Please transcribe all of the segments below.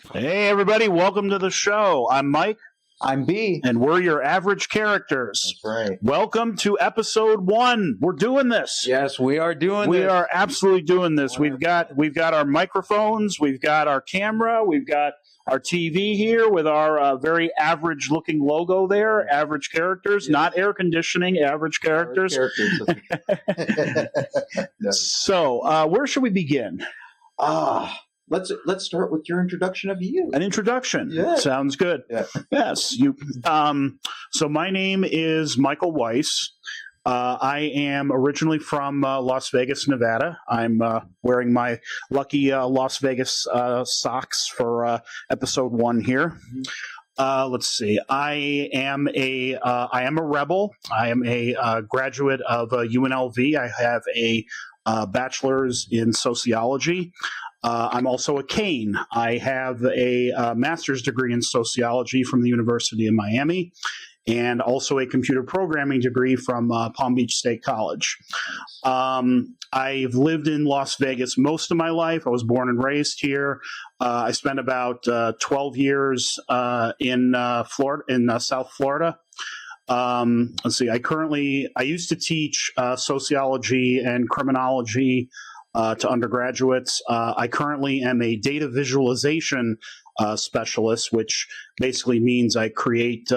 Hey, everybody, welcome to the show. I'm Mike. I'm B. And we're your average characters. That's right. Welcome to episode 1. We're doing this. Yes, we are doing We this. are absolutely doing this. We've got our microphones, we've got our camera, we've got our TV here with our very average-looking logo there, average characters, Yeah. not air conditioning, average characters. So, where should we begin? Let's start with your introduction of you. An introduction. Yeah. Sounds good. Yeah. Yes. So my name is Michael Weiss. I am originally from Las Vegas, Nevada. I'm wearing my lucky Las Vegas socks for episode 1 here. Let's see. I am a rebel. I am a graduate of UNLV. I have a bachelor's in sociology. I'm also a Kane. I have a master's degree in sociology from the University of Miami, and also a computer programming degree from Palm Beach State College. I've lived in Las Vegas most of my life. I was born and raised here. I spent about 12 years in Florida, in South Florida. Let's see. I used to teach sociology and criminology to undergraduates. I currently am a data visualization specialist, which basically means I create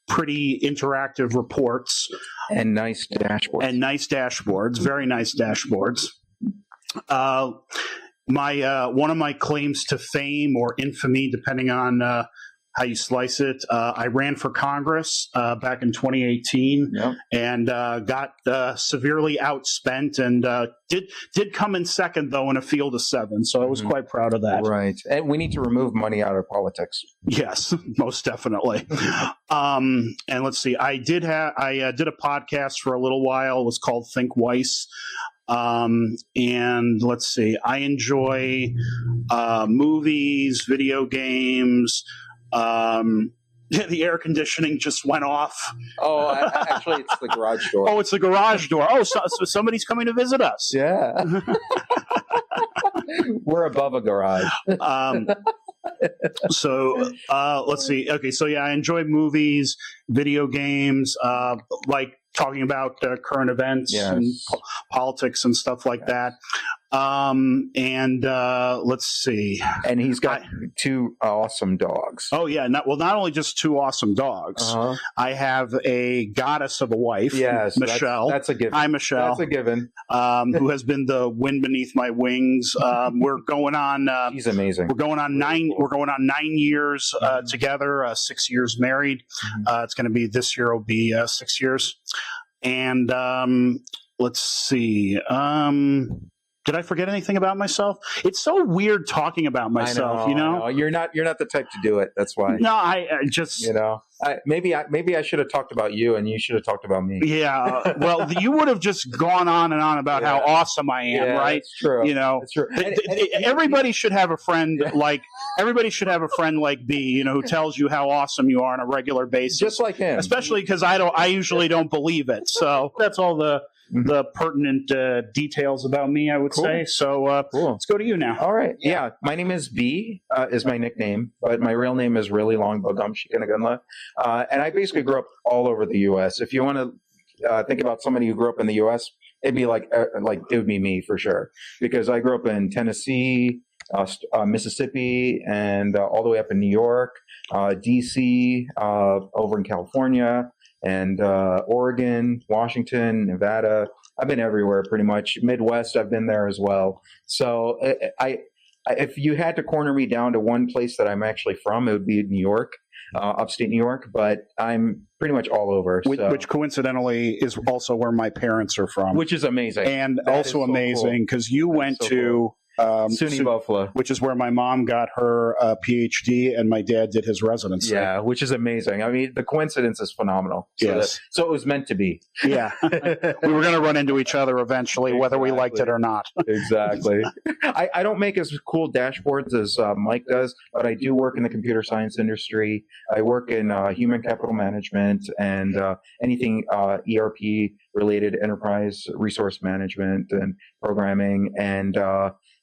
pretty interactive reports and nice dashboards. Very nice dashboards. One of my claims to fame or infamy, depending on how you slice it. I ran for Congress back in 2018, Yep. and got severely outspent, and did come in second, though, in a field of 7. So I was quite proud of that. Right. And we need to remove money out of politics. Yes, most definitely. And let's see. I did a podcast for a little while. It was called Think Weiss. And let's see. I enjoy movies, video games. The air conditioning just went off. Oh, actually, it's the garage door. Oh, it's the garage door. Oh, so somebody's coming to visit us. Yeah. We're above a garage. So let's see. Okay, so yeah, I enjoy movies, video games, like talking about current events and politics and stuff like that. And let's see. And he's got 2 awesome dogs. Oh yeah, not only just 2 awesome dogs. Uh-huh. I have a goddess of a wife, Yes, Michelle. That's a given. Hi, Michelle. That's a given. Who has been the wind beneath my wings. We're going on. He's amazing. We're going on 9 years together. 6 years married. It's going to be this year. Will be 6 years. And let's see. Did I forget anything about myself? It's so weird talking about myself. I know. You're not the type to do it. That's why. No, I just maybe I should have talked about you, and you should have talked about me. Yeah. Well, you would have just gone on and on about how awesome I am, right? That's true. That's true. Everybody should have a friend like B, who tells you how awesome you are on a regular basis, just like him. Especially because I usually don't believe it. So that's all the pertinent details about me, I would say. So let's go to you now. All right. Yeah. My name is B, is my nickname, but my real name is really long, Bogam Shikanagunla. And I basically grew up all over the U.S. If you want to think about somebody who grew up in the U.S., it'd be it would be me for sure. Because I grew up in Tennessee, Mississippi, and all the way up in New York, D.C., over in California, and Oregon, Washington, Nevada. I've been everywhere pretty much. Midwest, I've been there as well. So if you had to corner me down to one place that I'm actually from, it would be New York, upstate New York. But I'm pretty much all over. Which coincidentally is also where my parents are from. Which is amazing. And that also amazing because you went to SUNY Buffalo, which is where my mom got her PhD and my dad did his residency. Yeah, which is amazing. I mean, the coincidence is phenomenal. So it was meant to be. Yeah. We were going to run into each other eventually, whether we liked it or not. Exactly. I don't make as cool dashboards as Mike does, but I do work in the computer science industry. I work in human capital management and anything ERP related, enterprise resource management and programming, and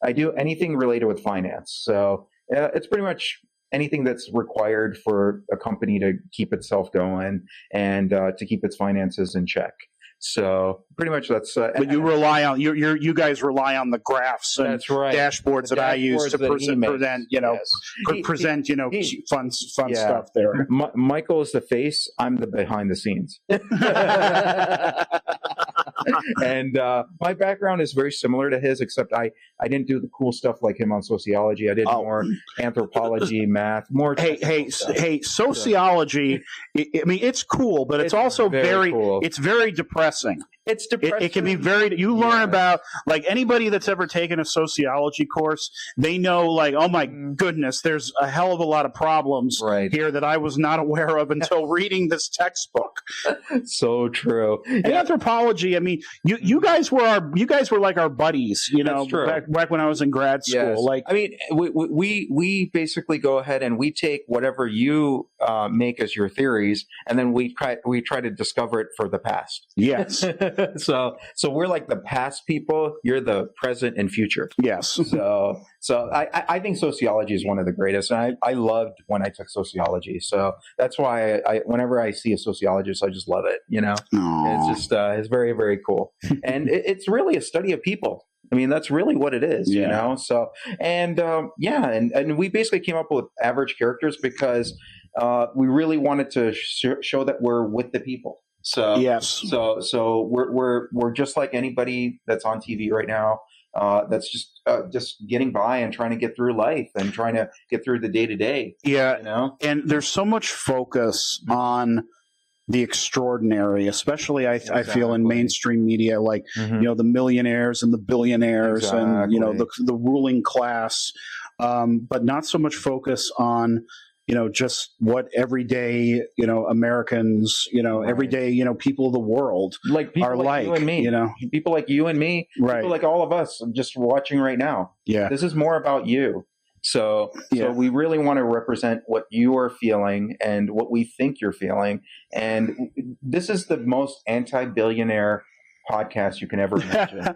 I do anything related with finance. So It's pretty much anything that's required for a company to keep itself going and to keep its finances in check. So pretty much that's. But you rely on you guys rely on the graphs and That's right. dashboards that I use to present present fun stuff there. Michael is the face. I'm the behind the scenes. And my background is very similar to his, except I didn't do the cool stuff like him on sociology. I did more anthropology, math, more. Hey, sociology. I mean, it's cool, but it's also very cool. It's very depressing. It's depressing. It can be very. You learn about, like, anybody that's ever taken a sociology course, they know, like, oh my goodness, there's a hell of a lot of problems here that I was not aware of until reading this textbook. So true. And anthropology. I mean, you guys were like our buddies, back when I was in grad school. Yes. Like, I mean, we basically go ahead and we take whatever you make as your theories, and then we try to discover it for the past. Yes. So we're like the past people. You're the present and future. Yes. So I think sociology is one of the greatest, and I loved when I took sociology. So that's why whenever I see a sociologist, I just love it. It's just it's very, very cool, and it's really a study of people. I mean, that's really what it is, So, and we basically came up with average characters because we really wanted to show that we're with the people. So yes. So we're just like anybody that's on TV right now. That's just getting by and trying to get through life and trying to get through the day to day. Yeah. And there's so much focus on the extraordinary, especially I feel in mainstream media, like the millionaires and the billionaires and the ruling class, but not so much focus on just what everyday Americans, everyday people of the world like people are like you and me. People like you and me, people like all of us just watching right now. Yeah, this is more about you. So we really want to represent what you are feeling and what we think you're feeling. And this is the most anti-billionaire podcast you can ever imagine.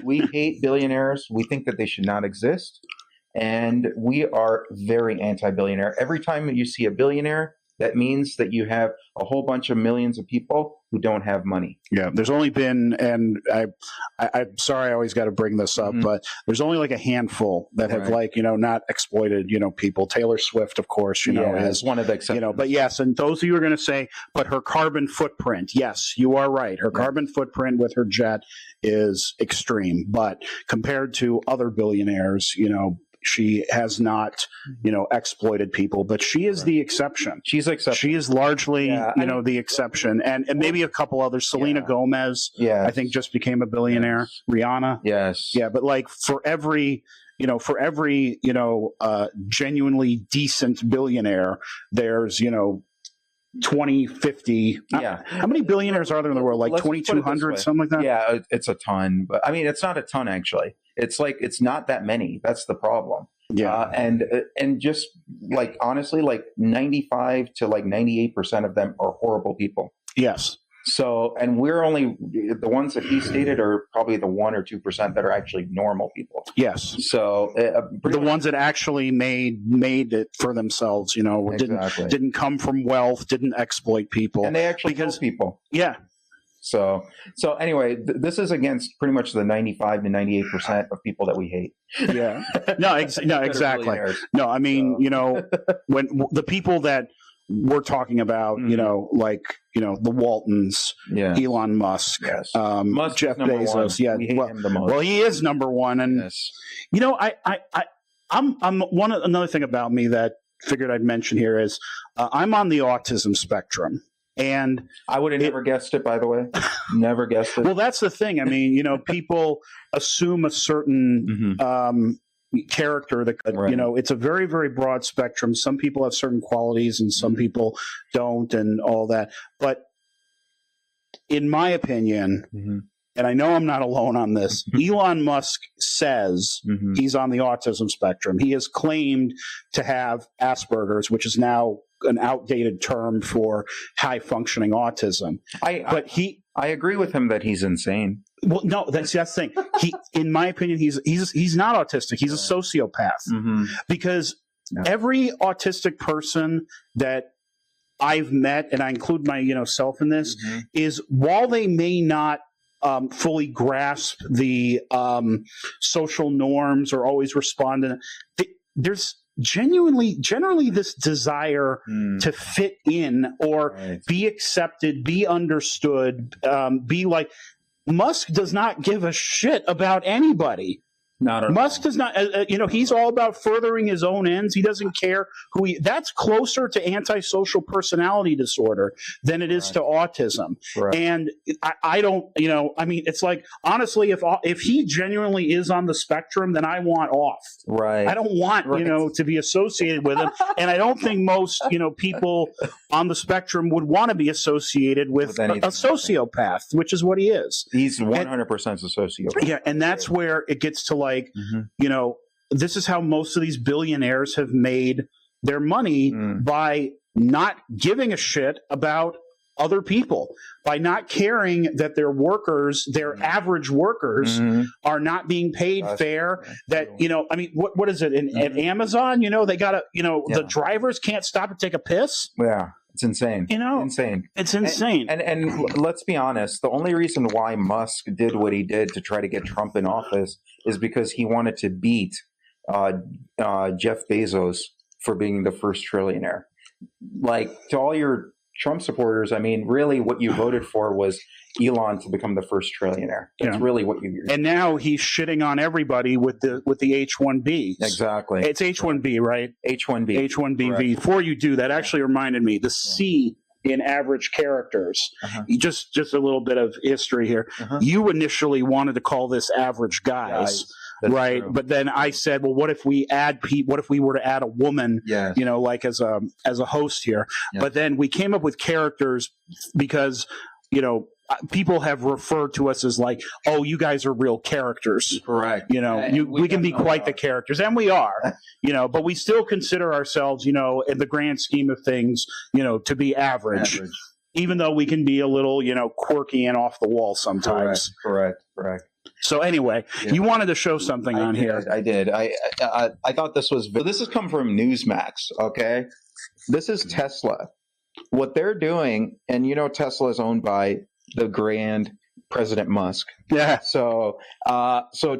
We hate billionaires. We think that they should not exist. And we are very anti-billionaire. Every time you see a billionaire, that means that you have a whole bunch of millions of people who don't have money. Yeah, there's only been, and I'm sorry I always got to bring this up, but there's only like a handful that have not exploited, people. Taylor Swift, of course, is one of the exceptions. But yes, and those of you are going to say, but her carbon footprint, yes, you are right. Her carbon footprint with her jet is extreme, but compared to other billionaires, she has not, exploited people, but she is the exception. She's exception. She is largely, the exception, and maybe a couple others. Selena Gomez, I think, just became a billionaire. Yes. Rihanna, yes, but like for every genuinely decent billionaire, there's 20, 50. How many billionaires are there in the world? Like 2,200, something like that? Yeah, it's a ton. But I mean, it's not a ton, actually. It's not that many. That's the problem. Yeah. And just like, honestly, like 95 to like 98% of them are horrible people. Yes. So, and we're only, the ones that he stated are probably the 1 or 2% that are actually normal people. Yes. So the ones that actually made it for themselves, didn't come from wealth, didn't exploit people. And they actually kill people. Yeah. So anyway, this is against pretty much the 95 to 98% of people that we hate. Yeah. No, exactly. No, I mean, when the people that we're talking about, the Waltons, Elon Musk, Musk Jeff Bezos. One. Yeah. We hate him the most. Well, he is number one. And, I'm another thing about me that figured I'd mention here is I'm on the autism spectrum. And I would have never guessed it, by the way. Never guessed it. Well, that's the thing. I mean, people assume a certain character that could, it's a very, very broad spectrum. Some people have certain qualities and some people don't and all that. But in my opinion, and I know I'm not alone on this, Elon Musk says he's on the autism spectrum. He has claimed to have Asperger's, which is now an outdated term for high functioning autism. I agree with him that he's insane. Well, no, that's the thing. In my opinion, he's not autistic. He's a sociopath because every autistic person that I've met, and I include my self in this, is while they may not fully grasp the social norms or always respond, there's generally this desire to fit in or be accepted, be understood, be like. Musk does not give a shit about anybody. Not at Musk all. does not, he's all about furthering his own ends. He doesn't care that's closer to antisocial personality disorder than it is to autism. Right. And I don't, it's like, honestly, if he genuinely is on the spectrum, then I want off. Right. I don't want, to be associated with him. And I don't think most, people on the spectrum would want to be associated with a sociopath, which is what he is. He's 100% a sociopath. Yeah. And that's where it gets to this is how most of these billionaires have made their money by not giving a shit about other people, by not caring that their workers, their average workers, are not being paid fair. That, what is it at Amazon? They got the drivers can't stop to take a piss. Yeah. It's insane. Insane. It's insane. And let's be honest, the only reason why Musk did what he did to try to get Trump in office is because he wanted to beat Jeff Bezos for being the first trillionaire. Like, to all your Trump supporters, really what you voted for was Elon to become the first trillionaire. That's really what you. And now he's shitting on everybody with the H1B. Exactly. It's H1B, right? H1B. H1B. Before you do that, actually reminded me the C in average characters. Just a little bit of history here. You initially wanted to call this average guys. Right. True. But then I said, well, what if we were to add a woman, like as a host here? But then we came up with characters because, people have referred to us as like, oh, you guys are real characters. Correct. We can be quite the characters, and we are, but we still consider ourselves, in the grand scheme of things, to be average. Even though we can be a little, quirky and off the wall sometimes. Correct. So anyway, you wanted to show something on here. I did. I thought this has come from Newsmax. Okay, this is Tesla. What they're doing, and Tesla is owned by the grand President Musk. Yeah. So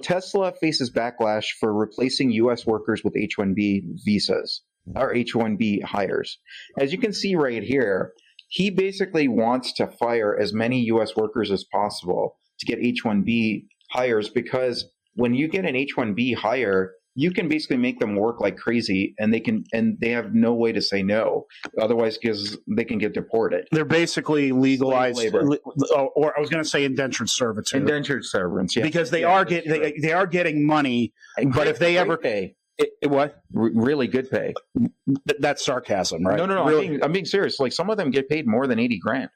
Tesla faces backlash for replacing U.S. workers with H1B visas or H1B hires. As you can see right here, he basically wants to fire as many U.S. workers as possible to get H1B hires, because when you get an H1B hire, you can basically make them work like crazy, and they have no way to say no. Otherwise, because they can get deported. They're basically legalized, or I was going to say indentured servitude. Indentured servants, yeah. Because they are getting money, but if they ever pay. What? Really good pay. That's sarcasm, right? No. Really? I'm being serious. Like, some of them get paid more than $80,000.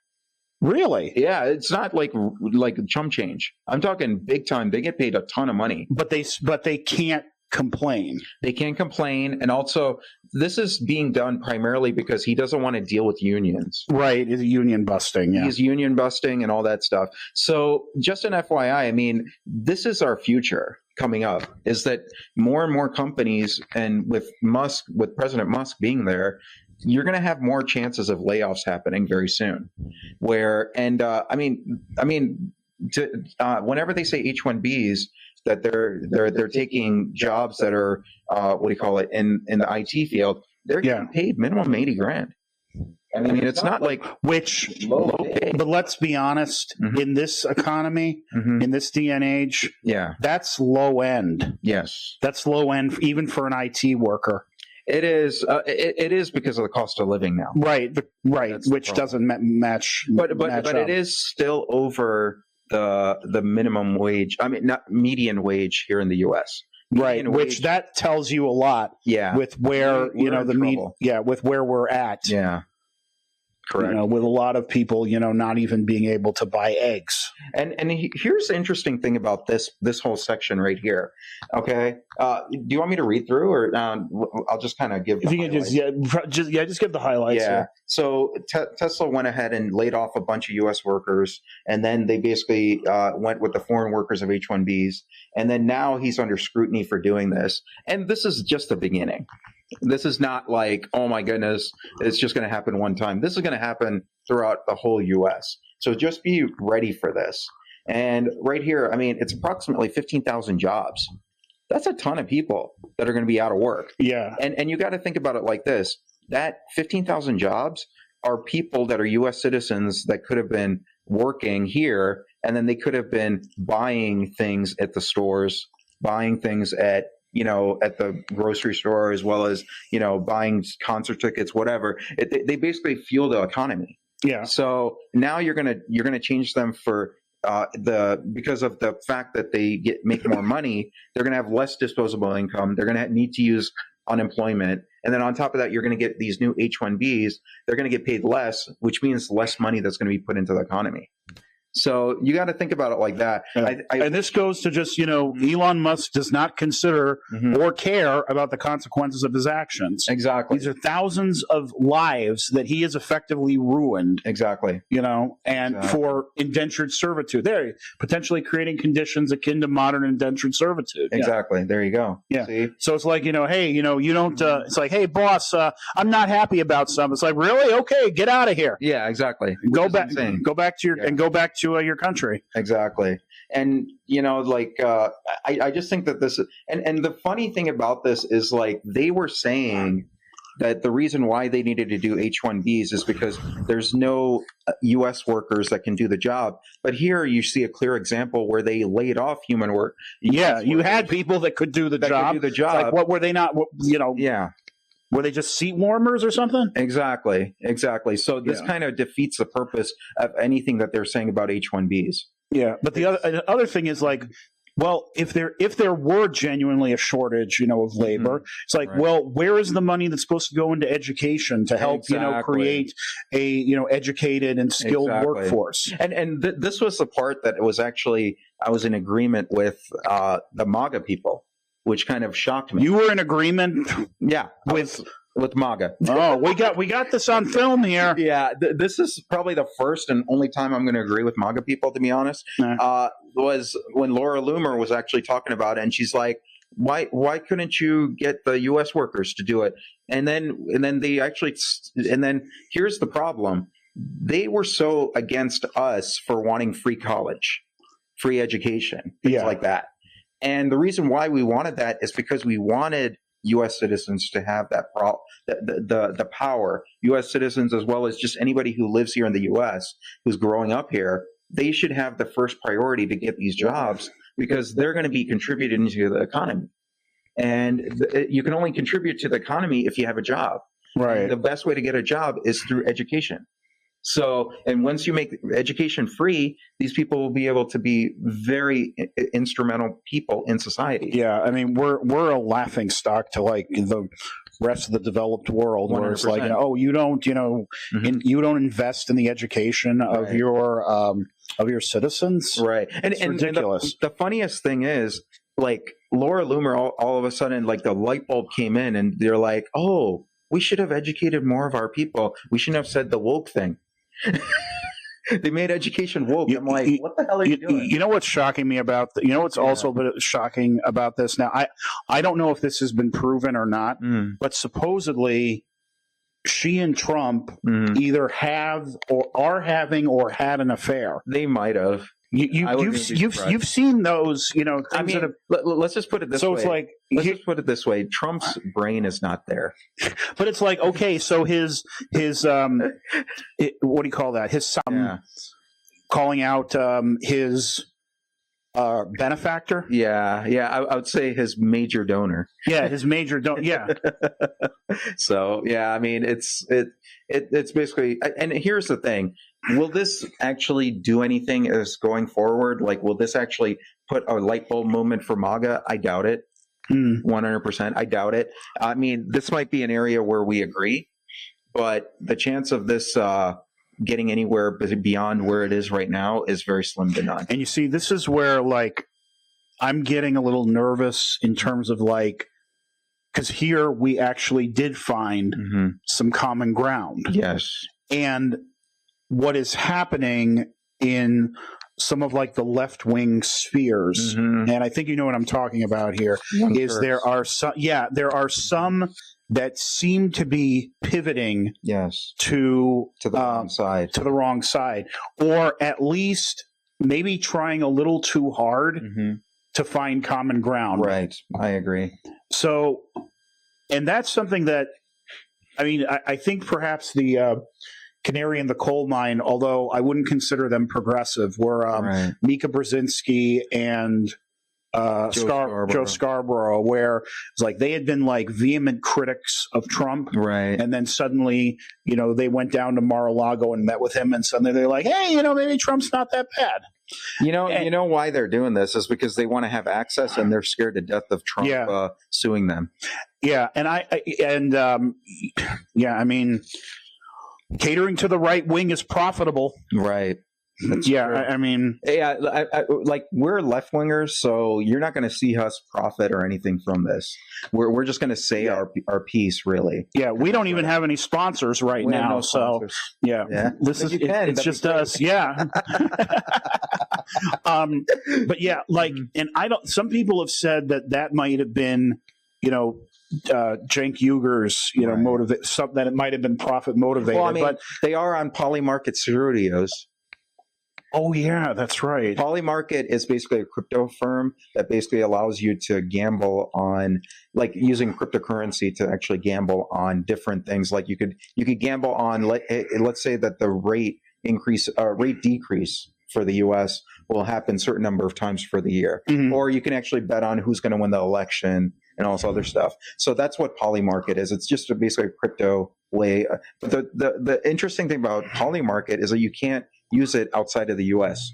Really? Yeah, it's not like chump change. I'm talking big time. They get paid a ton of money, but they can't complain. They can't complain, and also this is being done primarily because he doesn't want to deal with unions. Right, he's union busting. Yeah, he's union busting and all that stuff. So, just an FYI, this is our future coming up. Is that more and more companies, and with President Musk being there, you're going to have more chances of layoffs happening very soon. Whenever they say H1Bs, that they're taking jobs that are in the IT field, they're getting paid minimum $80,000. It's not like but let's be honest, in this economy, in this day and age, that's low end. Yes, that's low end even for an IT worker. It is. It is because of the cost of living now. Right. Which doesn't match. But it is still over the minimum wage. Not median wage here in the U.S. Right. Which that tells you a lot. Yeah. With where with where we're at. Yeah. Correct. With a lot of people, not even being able to buy eggs. And here's the interesting thing about this whole section right here. Okay, do you want me to read through, or I'll just kind of give? If you can just give the highlights. Yeah. Here. So Tesla went ahead and laid off a bunch of U.S. workers, and then they basically went with the foreign workers of H-1Bs, and then now he's under scrutiny for doing this. And this is just the beginning. This is not like, oh my goodness, it's just going to happen one time. This is going to happen throughout the whole U.S. So just be ready for this. And right here, I mean, it's approximately 15,000 jobs. That's a ton of people that are going to be out of work. Yeah. And you got to think about it like this. That 15,000 jobs are people that are U.S. citizens that could have been working here, and then they could have been buying things at the stores, buying things at the grocery store, as well as, buying concert tickets, whatever. They basically fuel the economy. Yeah. So now you're gonna change them for because of the fact that they make more money. They're gonna have less disposable income. They're gonna need to use unemployment, and then on top of that, you're gonna get these new H1Bs. They're gonna get paid less, which means less money that's gonna be put into the economy. So you got to think about it like that. Yeah. And this goes to just, Elon Musk does not consider or care about the consequences of his actions. Exactly. These are thousands of lives that he has effectively ruined. Exactly. For indentured servitude. They're potentially creating conditions akin to modern indentured servitude. Exactly. Yeah. There you go. Yeah. See? So it's like, hey, you don't, it's like, hey, boss, I'm not happy about something. It's like, really? Okay, get out of here. Yeah, exactly. Go back to your country. Exactly. And I just think that this is, and the funny thing about this is, like, they were saying that the reason why they needed to do H1Bs is because there's no U.S. workers that can do the job. But here you see a clear example where they laid off human work. Yeah, you had people that could do the job. It's like, what were they not? Yeah. Were they just seat warmers or something? Exactly. So this kind of defeats the purpose of anything that they're saying about H1Bs. Yeah, but the other thing is, like, well, if there were genuinely a shortage, of labor, it's like, well, where is the money that's supposed to go into education to help, create a, educated and skilled workforce? And this was the part that was actually, I was in agreement with the MAGA people, which kind of shocked me. You were in agreement? Yeah. With MAGA. Oh, we got this on film here. Yeah, this is probably the first and only time I'm going to agree with MAGA people, to be honest. Was when Laura Loomer was actually talking about it, and she's like, "Why couldn't you get the U.S. workers to do it?" And then here's the problem: they were so against us for wanting free college, free education, things like that. And the reason why we wanted that is because we wanted U.S. citizens to have that the power. U.S. citizens, as well as just anybody who lives here in the U.S. who's growing up here, they should have the first priority to get these jobs because they're going to be contributing to the economy. And you can only contribute to the economy if you have a job. Right. And the best way to get a job is through education. So, and once you make education free, these people will be able to be very instrumental people in society. Yeah, I mean, we're a laughing stock to, like, the rest of the developed world, 100%. Where it's like, you don't, you don't invest in the education of your citizens, right? And it's ridiculous. The funniest thing is, like, Laura Loomer, all of a sudden, like, the light bulb came in, and they're like, "Oh, we should have educated more of our people. We shouldn't have said the woke thing." They made education woke. I'm like, what the hell are you doing? You know what's shocking me about what's also a bit shocking about this? Now, I don't know if this has been proven or not, but supposedly she and Trump either have or are having or had an affair. They might have. You've seen those, I mean, let's just put it this way. So it's like, let's just put it this way: Trump's brain is not there. But it's like, okay, so his what do you call that? His son calling out his benefactor. Yeah, I would say his major donor. Yeah, his major donor. Yeah. So yeah, I mean, it's basically. And here's the thing: will this actually do anything as going forward? Like, will this actually put a light bulb moment for MAGA? I doubt it. 100%. I doubt it. I mean, this might be an area where we agree, but the chance of this getting anywhere beyond where it is right now is very slim to none. And you see, this is where, like, I'm getting a little nervous in terms of, like, because here we actually did find some common ground. Yes. And what is happening in some of, like, the left-wing spheres, and I think you know what I'm talking about here, is there are some that seem to be pivoting Yes. to To the wrong side. to the wrong side, or at least maybe trying a little too hard to find common ground. Right. I agree. So, and that's something that, I mean, I think perhaps the canary in the coal mine, although I wouldn't consider them progressive, were Mika Brzezinski and Joe Scarborough, where it's like they had been like vehement critics of Trump, right? And then suddenly, they went down to Mar-a-Lago and met with him, and suddenly they're like, hey, maybe Trump's not that bad. You know why they're doing this is because they want to have access, and they're scared to death of Trump suing them. Yeah, and I mean, catering to the right wing is profitable, right? That's true. I mean, like we're left wingers, so you're not going to see us profit or anything from this. We're just going to say our piece, really. Yeah, we don't even have any sponsors right now, so this is it's just us. Yeah. But yeah, like, and I don't. Some people have said that might have been, Cenk Uygur's, motivate something, that it might have been profit motivated. Well, I mean, but they are on Polymarket Studios. Oh, yeah, that's right. Polymarket is basically a crypto firm that basically allows you to gamble on, like, using cryptocurrency to actually gamble on different things. Like you could gamble on, let's say that the rate decrease for the U.S. will happen a certain number of times for the year. Mm-hmm. Or you can actually bet on who's going to win the election and all this other stuff. So that's what Polymarket is. It's just basically a crypto way. But the interesting thing about Polymarket is that you can't use it outside of the U.S.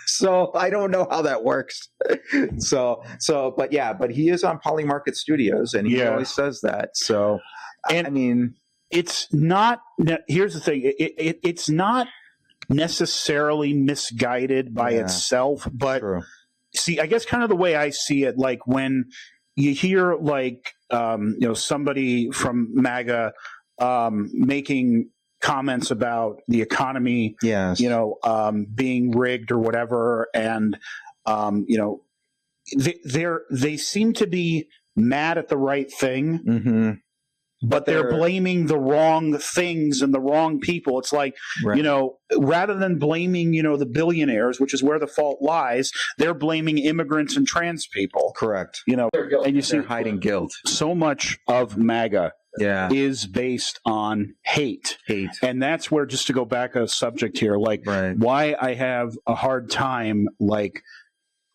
So I don't know how that works. But he is on Polymarket Studios, and he always says that. So, and I mean, it's not. Here's the thing: it's not necessarily misguided by itself, but true. See, I guess kind of the way I see it, like when you hear like somebody from MAGA making comments about the economy, being rigged or whatever, and they seem to be mad at the right thing, but they're blaming the wrong things and the wrong people. It's like, rather than blaming the billionaires, which is where the fault lies, they're blaming immigrants and trans people. Correct. And you see, they're hiding guilt. So much of MAGA is based on hate. And that's where, just to go back a subject here, like why I have a hard time like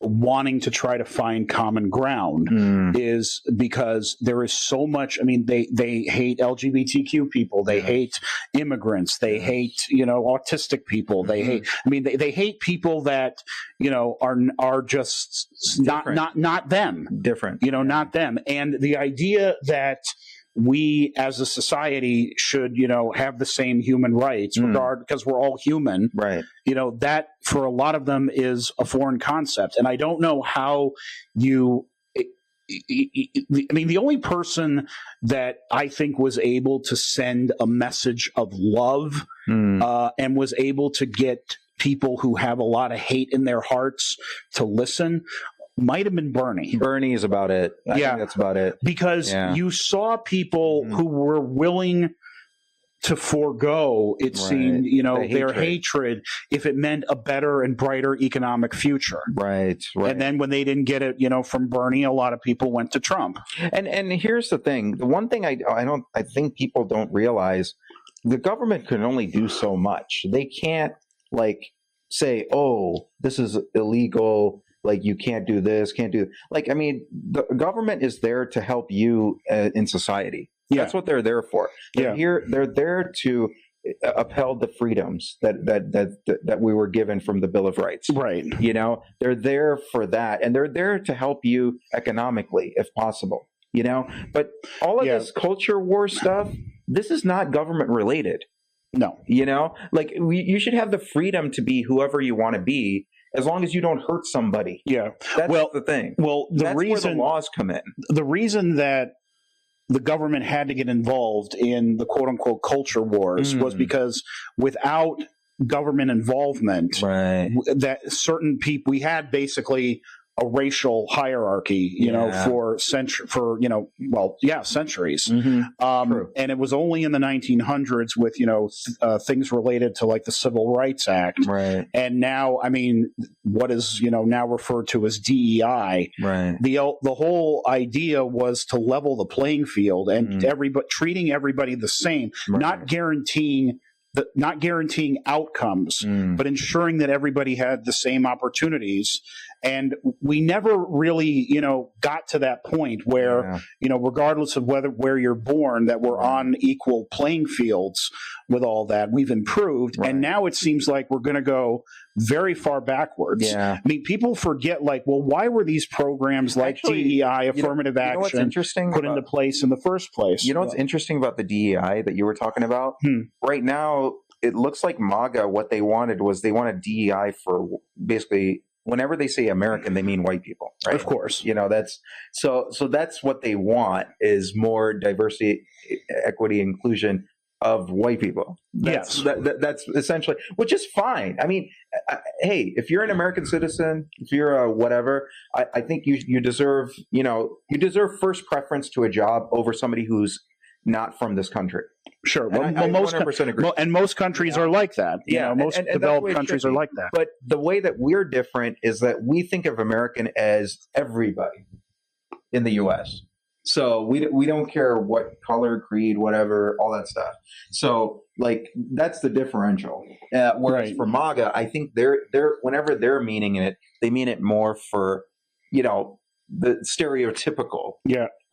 wanting to try to find common ground is because there is so much. I mean, they hate LGBTQ people, they hate immigrants, they hate autistic people, they hate. I mean, they hate people that are just not them, different. Not them. And the idea that we as a society should, have the same human rights, because we're all human, right? That for a lot of them is a foreign concept. And I don't know how I mean, the only person that I think was able to send a message of love and was able to get people who have a lot of hate in their hearts to listen might have been Bernie. Bernie is about it. I think that's about it. Because you saw people who were willing to forego, it seemed, their hatred if it meant a better and brighter economic future. Right. And then when they didn't get it, from Bernie, a lot of people went to Trump. And here's the thing. The one thing I think people don't realize, the government can only do so much. They can't say, oh, this is illegal. Like, you can't do this, can't do. Like, I mean, the government is there to help you in society. That's what they're there for. They're there to upheld the freedoms that we were given from the Bill of Rights. Right. They're there for that, and they're there to help you economically, if possible. But all of this culture war stuff, this is not government related. No. You should have the freedom to be whoever you want to be, as long as you don't hurt somebody. Yeah. That's the thing. Well, that's where the laws come in. The reason that the government had to get involved in the quote unquote culture wars was because without government involvement, that certain people, we had basically a racial hierarchy, for centuries. And it was only in the 1900s with, things related to like the Civil Rights Act. Right. And now, I mean, what is, now referred to as DEI. Right. The whole idea was to level the playing field and treating everybody the same, not guaranteeing outcomes, but ensuring that everybody had the same opportunities. And we never really, got to that point where, regardless of where you're born, that we're on equal playing fields with all that. We've improved. And now it seems like we're going to go very far backwards. Yeah. I mean, people forget, like, well, why were these programs like DEI, affirmative action, put into place in the first place? You know what's interesting about the DEI that you were talking about? Right now, it looks like MAGA, what they wanted DEI for basically whenever they say American, they mean white people, right? Of course. That's so that's what they want, is more diversity, equity, inclusion of white people. That's essentially, which is fine. I mean, hey, if you're an American citizen, if you're a whatever, I think you deserve, first preference to a job over somebody who's not from this country. Sure. Well, I 100% agree. And most countries are like that. Most developed countries are like that. But the way that we're different is that we think of American as everybody in the U.S. So we don't care what color, creed, whatever, all that stuff. So like that's the differential. Whereas for MAGA, I think they're whenever they're meaning it, they mean it more for the stereotypical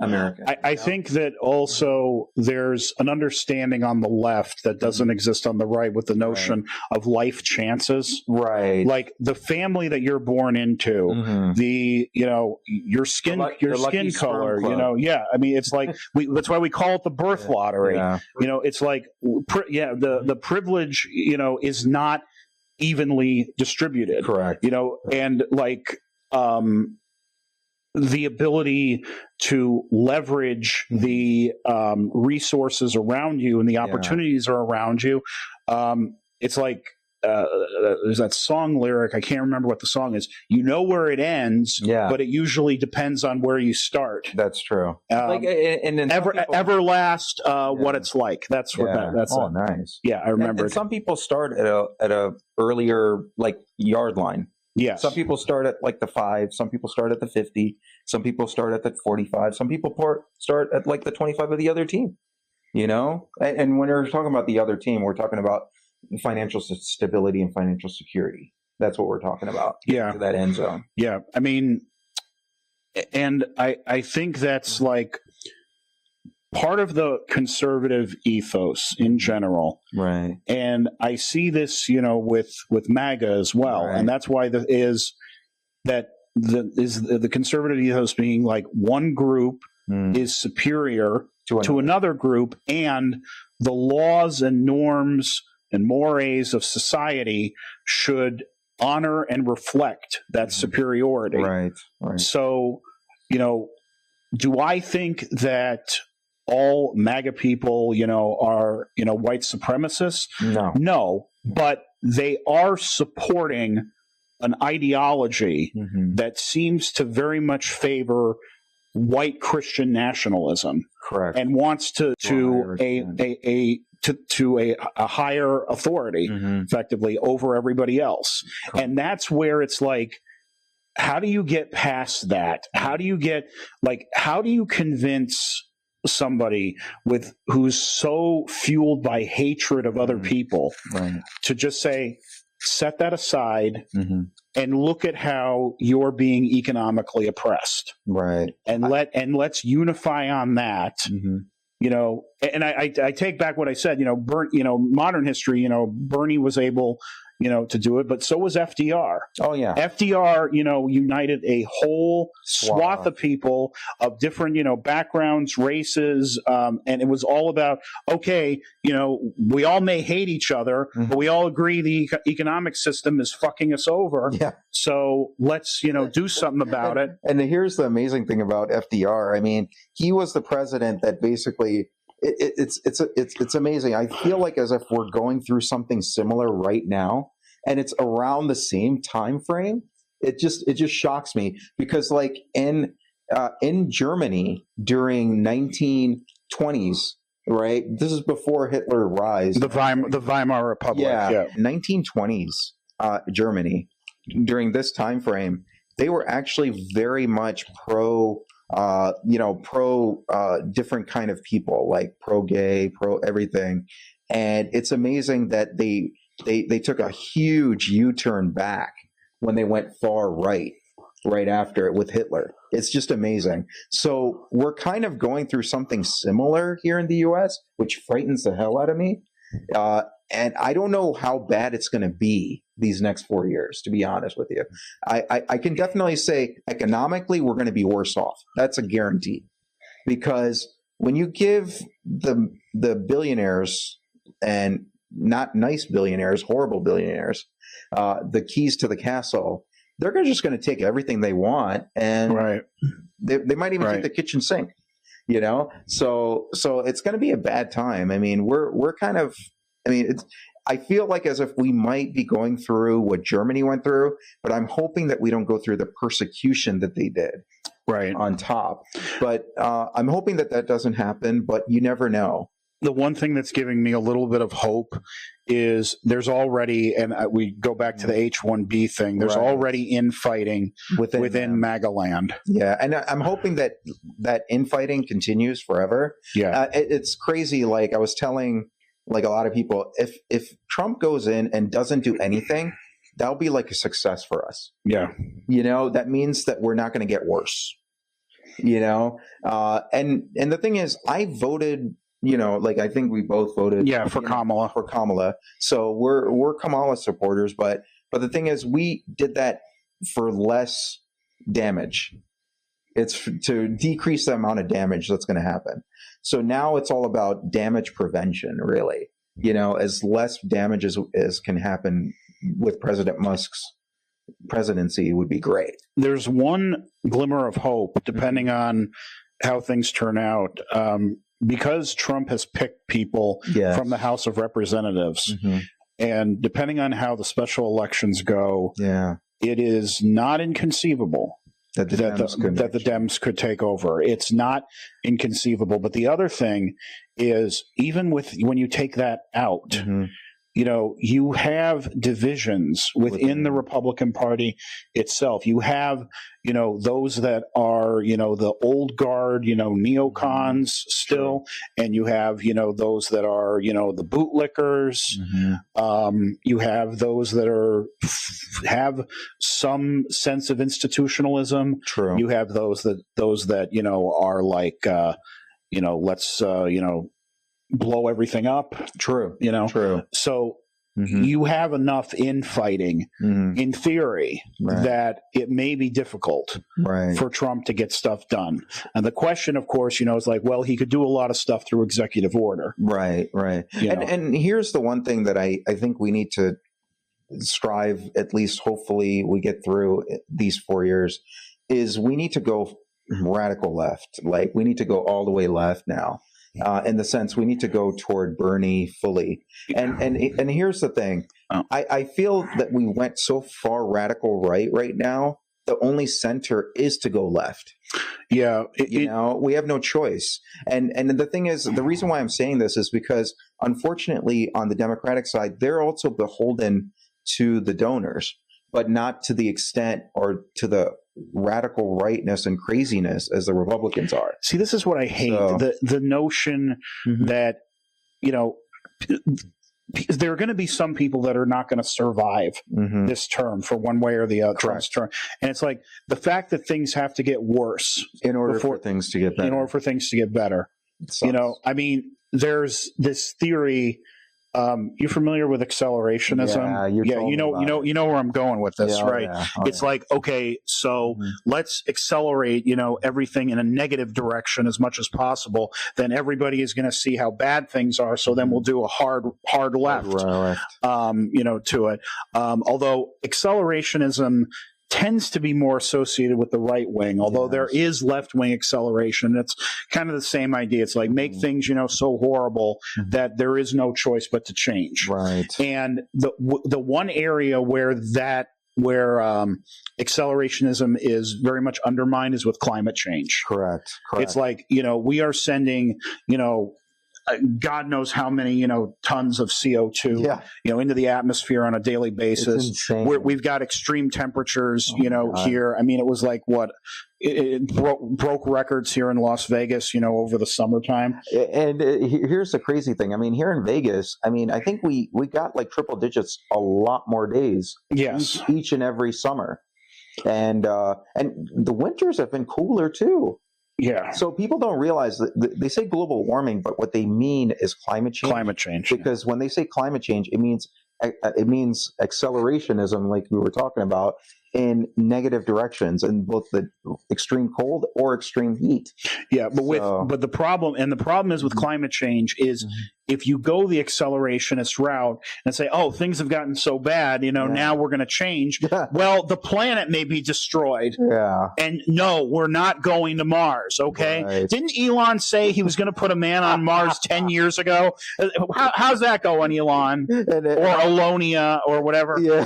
American. I think that also there's an understanding on the left that doesn't exist on the right with the notion of life chances. Right. Like the family that you're born into, your skin color, I mean, it's like, that's why we call it the birth lottery. Yeah. It's like, the privilege, is not evenly distributed. Correct. And like, the ability to leverage the resources around you and the opportunities are around you. It's like there's that song lyric. I can't remember what the song is. You know where it ends, but it usually depends on where you start. That's true. Like, Everlast, what it's like. That's what that's. Oh, nice. Yeah, I remember. And some people start at a earlier like yard line. Yeah. Some people start at like the 5. Some people start at the 50. Some people start at the 45. Some people start at like the 25 of the other team. And when we're talking about the other team, we're talking about financial stability and financial security. That's what we're talking about. Yeah. To that end zone. Yeah. I mean, and I think that's like part of the conservative ethos in general. Right. And I see this, with MAGA as well. Right. And that's why the conservative ethos being like one group is superior to another group, and the laws and norms and mores of society should honor and reflect that superiority. Right. So, do I think that all MAGA people, are, white supremacists? No, but they are supporting an ideology that seems to very much favor white Christian nationalism. Correct. And wants to a higher authority, effectively, over everybody else. Correct. And that's where it's like, how do you get past that? How do you convince somebody who's so fueled by hatred of other people to just say, set that aside and look at how you're being economically oppressed, and let's unify on that. And I take back what I said. Modern history. Bernie was able to do it, but so was FDR. Oh yeah, FDR, united a whole swath of people of different, backgrounds, races, and it was all about, okay, we all may hate each other, but we all agree the economic system is fucking us over. Yeah. So let's, do something about it. And here's the amazing thing about FDR. I mean, he was the president that basically. It's amazing. I feel like as if we're going through something similar right now, and it's around the same time frame. it just shocks me because like in Germany during 1920s, right? This is before Hitler rise. The Weimar Republic. Yeah. 1920s Germany. During this time frame, they were actually very much pro different kind of people, like pro-gay, pro-everything. And it's amazing that they took a huge U-turn back when they went far right after it with Hitler. It's just amazing. So we're kind of going through something similar here in the U.S., which frightens the hell out of me. And I don't know how bad it's going to be these next 4 years, to be honest with you. I can definitely say economically we're going to be worse off. That's a guarantee. Because when you give the billionaires, and not nice billionaires, horrible billionaires, the keys to the castle, they're just going to take everything they want, and they might even take the kitchen sink. So it's going to be a bad time. I mean, we're kind of. I mean, I feel like as if we might be going through what Germany went through, but I'm hoping that we don't go through the persecution that they did on top. But I'm hoping that doesn't happen, but you never know. The one thing that's giving me a little bit of hope is there's already, and we go back to the H1B thing, there's already infighting within MAGA land. Yeah, and I'm hoping that infighting continues forever. Yeah. It's crazy. Like I was telling like a lot of people, if Trump goes in and doesn't do anything, that'll be like a success for us. Yeah. That means that we're not going to get worse. And the thing is, I voted, like I think we both voted for Kamala. For Kamala. So we're Kamala supporters, but the thing is, we did that for less damage. It's to decrease the amount of damage that's going to happen. So now it's all about damage prevention, really. As less damage as can happen with President Musk's presidency would be great. There's one glimmer of hope, depending on how things turn out. Because Trump has picked people from the House of Representatives, and depending on how the special elections go, it is not inconceivable that the Dems could take over. It's not inconceivable. But the other thing is, even when you take that out, you have divisions within the Republican Party itself. You have, those that are, the old guard, neocons still, and you have, those that are, the bootlickers. You have those that have some sense of institutionalism. True. You have those that are like, let's, blow everything up. True. True. So you have enough infighting in theory that it may be difficult for Trump to get stuff done. And the question, of course, is like, well, he could do a lot of stuff through executive order. Right. And here's the one thing that I think we need to strive, at least hopefully we get through these 4 years, is we need to go radical left. Like we need to go all the way left now. In the sense we need to go toward Bernie fully. And here's the thing. I feel that we went so far radical right now, the only center is to go left. Yeah. We have no choice. And the thing is, the reason why I'm saying this is because, unfortunately, on the Democratic side, they're also beholden to the donors, but not to the extent or to the radical rightness and craziness as the Republicans are. See, this is what I hate. The notion that, there are going to be some people that are not going to survive this term for one way or the other. Trump's term. And it's like the fact that things have to get worse in order for things to get better. I mean, there's this theory. You're familiar with accelerationism? You know where I'm going with this, right? Yeah. It's like, okay, so let's accelerate, everything in a negative direction as much as possible. Then everybody is going to see how bad things are. So then we'll do a hard left, to it. Although accelerationism tends to be more associated with the right wing, although there is left wing acceleration. It's kind of the same idea. It's like make things, so horrible that there is no choice but to change. Right. And the one area where that where accelerationism is very much undermined is with climate change. Correct. It's like, we are sending, God knows how many, tons of CO2, into the atmosphere on a daily basis. It's insane. We've got extreme temperatures, here. I mean, it was like it broke records here in Las Vegas, over the summertime. And here's the crazy thing. I mean, here in Vegas, I mean, I think we got like triple digits a lot more days. Yes. Each and every summer. And the winters have been cooler too. Yeah. So people don't realize that they say global warming, but what they mean is climate change. Climate change. Because when they say climate change, it means accelerationism, like we were talking about, in negative directions, in both the extreme cold or extreme heat. Yeah, but the problem is with climate change is if you go the accelerationist route and say, oh, things have gotten so bad, now we're going to change. Well, the planet may be destroyed. Yeah. And no, we're not going to Mars, okay? Right. Didn't Elon say he was going to put a man on Mars 10 years ago? How's that going, Elon? Or Alonia or whatever? Yeah.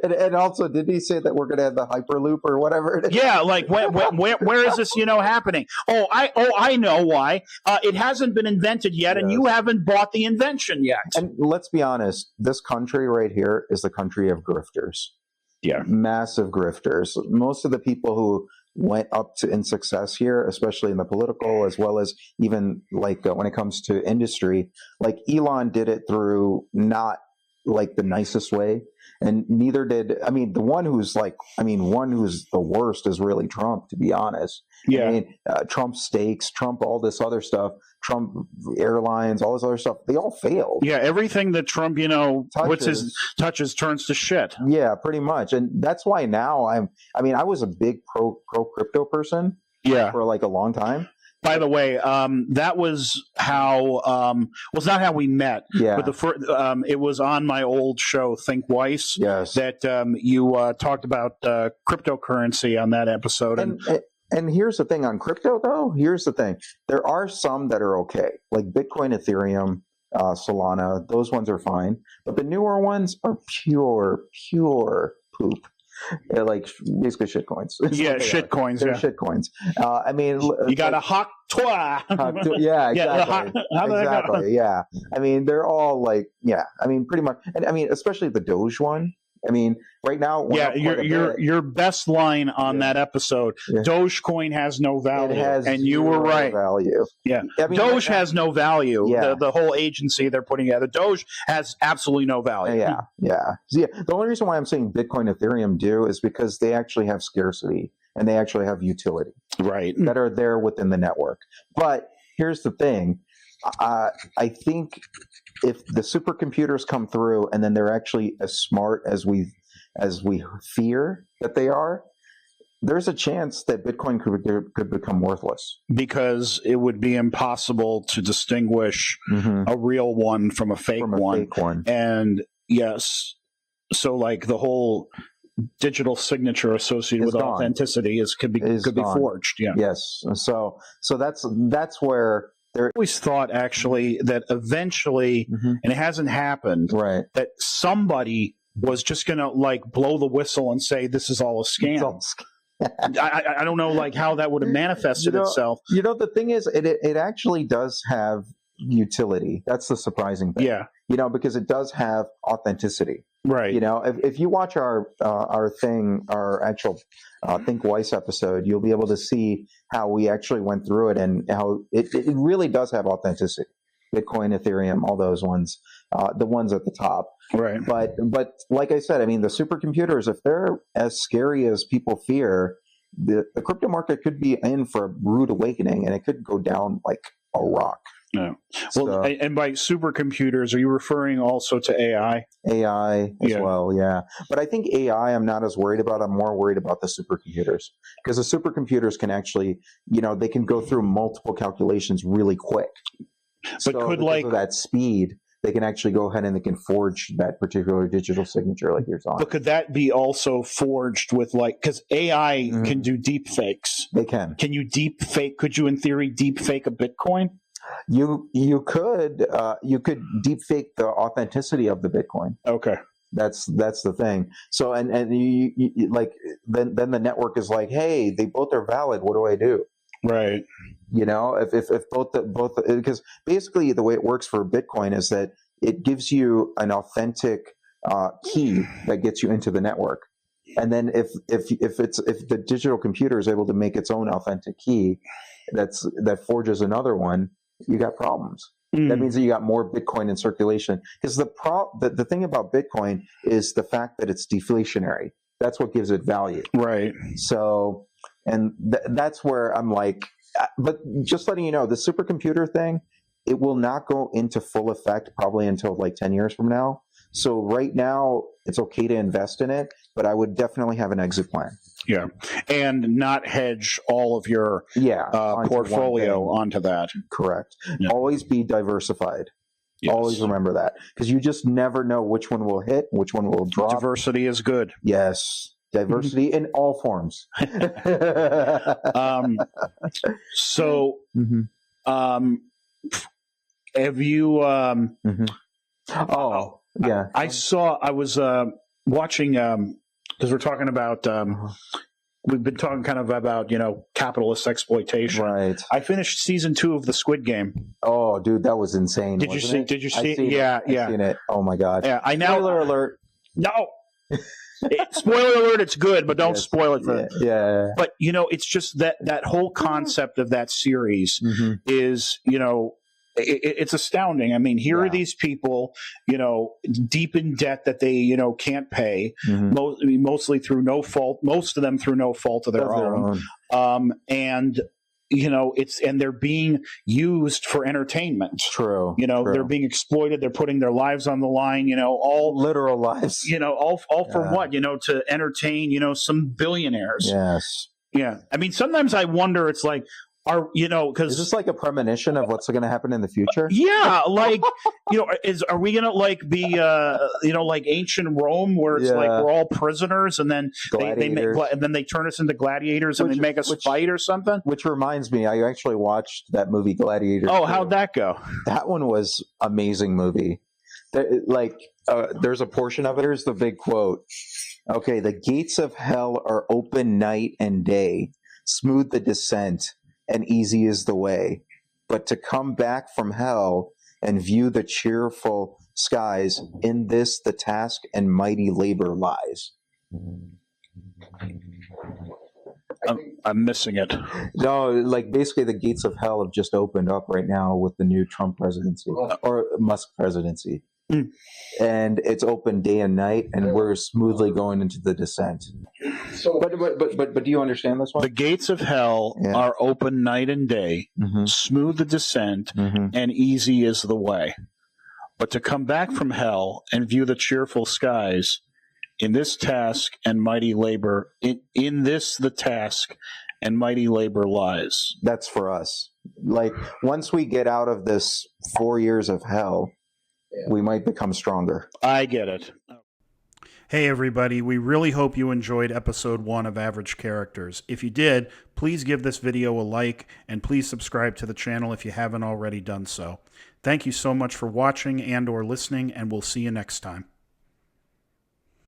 And also, did he say that we're going to have the Hyperloop or whatever it is? Yeah, like where is this, happening? I know why. It hasn't been invented yet, and you haven't bought the invention yet. And let's be honest, this country right here is the country of grifters. Yeah, massive grifters. Most of the people who went up to in success here, especially in the political, as well as even like when it comes to industry, like Elon did it through not like the nicest way. And neither did, the one who's the worst is really Trump, to be honest. Yeah. Trump steaks, Trump, all this other stuff, Trump airlines, all this other stuff, they all failed. Yeah. Everything that Trump, touches turns to shit. Yeah, pretty much. And that's why now I was a big pro crypto person. Yeah. For like a long time. By the way, that was how it's not how we met. Yeah. But it was on my old show, Think Weiss. Yes. That you talked about cryptocurrency on that episode. And here's the thing on crypto, though. Here's the thing: there are some that are okay, like Bitcoin, Ethereum, Solana. Those ones are fine, but the newer ones are pure poop. They're like basically shit coins. Yeah, shit coins. They're shit coins. You got a hot toa. Yeah, exactly. Exactly. Yeah. They're all like, pretty much. And especially the Doge one. Right now. Yeah, your best line on that episode. Yeah. Dogecoin has no value, and you were right. Value. Yeah, Doge has no value. Yeah. The whole agency they're putting together, Doge has absolutely no value. Yeah. The only reason why I'm saying Bitcoin, Ethereum do is because they actually have scarcity and they actually have utility, right? That are there within the network. But here's the thing. I think if the supercomputers come through and then they're actually as smart as we fear that they are, there's a chance that Bitcoin could become worthless. Because it would be impossible to distinguish a real one from a fake one. And yes, so like the whole digital signature associated with authenticity could be forged. Yeah. Yes. So that's where. I always thought, actually, that eventually, and it hasn't happened, right, that somebody was just going to, like, blow the whistle and say, this is all a scam. I don't know, like, how that would have manifested itself. The thing is, it actually does have utility. That's the surprising thing. Yeah. Because it does have authenticity. Right. If you watch our actual Think Weiss episode, you'll be able to see how we actually went through it and how it really does have authenticity. Bitcoin, Ethereum, all those ones, the ones at the top. Right. But like I said, the supercomputers, if they're as scary as people fear, the crypto market could be in for a rude awakening, and it could go down like a rock. No. Well, and by supercomputers, are you referring also to AI? AI as well, yeah. But I think AI I'm not as worried about. I'm more worried about the supercomputers. Because the supercomputers can actually, they can go through multiple calculations really quick. But so because of that speed, they can actually go ahead and they can forge that particular digital signature like you're talking. But could that be also forged with because AI can do deep fakes? They can. Can you deep fake? Could you in theory deep fake a Bitcoin? You could deep fake the authenticity of the Bitcoin. Okay. That's the thing. So and you like then the network is like, hey, they both are valid. What do I do? Right. You know, if both because basically the way it works for Bitcoin is that it gives you an authentic key that gets you into the network, and then if the digital computer is able to make its own authentic key that forges another one, you got problems. That means that you got more Bitcoin in circulation. Because the thing about Bitcoin is the fact that it's deflationary. That's what gives it value. Right. So, and that's where I'm like, but just letting you know, the supercomputer thing, it will not go into full effect probably until like 10 years from now. So right now, it's okay to invest in it, but I would definitely have an exit plan. Yeah, and not hedge all of your portfolio onto that. Correct. Yeah. Always be diversified. Yes. Always remember that, because you just never know which one will hit, which one will drop. Diversity is good. Yes, diversity in all forms. So, have you? Oh, yeah. I was watching. Because we're talking about, we've been talking kind of about, capitalist exploitation. Right. I finished season 2 of the Squid Game. Oh, dude, that was insane. Did you see it? Yeah. I've seen it. Oh my God. Yeah. Spoiler alert. No. Spoiler alert. It's good, but don't spoil it for them. Yeah. But it's just that whole concept of that series is, it's astounding. I mean, here are these people, deep in debt that they, can't pay, mostly through no fault, most of them through no fault of their own. And they're being used for entertainment. True. They're being exploited. They're putting their lives on the line, all literal lives, all for what, to entertain, some billionaires. Yes. Yeah. I mean, sometimes I wonder, it's like, because is this like a premonition of what's going to happen in the future? Yeah, like are we going to be like ancient Rome, where it's like we're all prisoners, and then they turn us into gladiators and they make us fight or something? Which reminds me, I actually watched that movie Gladiator. Oh, how'd that go? That one was amazing movie. There's a portion of it. Here's the big quote. Okay, the gates of hell are open night and day. Smooth the descent, and easy is the way. But to come back from hell and view the cheerful skies, in this the task and mighty labor lies. I'm missing it. No, like basically the gates of hell have just opened up right now with the new Trump presidency or Musk presidency. And it's open day and night, and we're smoothly going into the descent. So, but do you understand this one? The gates of hell are open night and day, smooth the descent, and easy is the way. But to come back from hell and view the cheerful skies, in this task and mighty labor, in this the task and mighty labor lies. That's for us. Like, once we get out of this 4 years of hell, we might become stronger. I get it. Hey everybody, we really hope you enjoyed episode 1 of Average Characters. If you did, please give this video a like, and please subscribe to the channel if you haven't already done so. Thank you so much for watching and or listening, and we'll see you next time.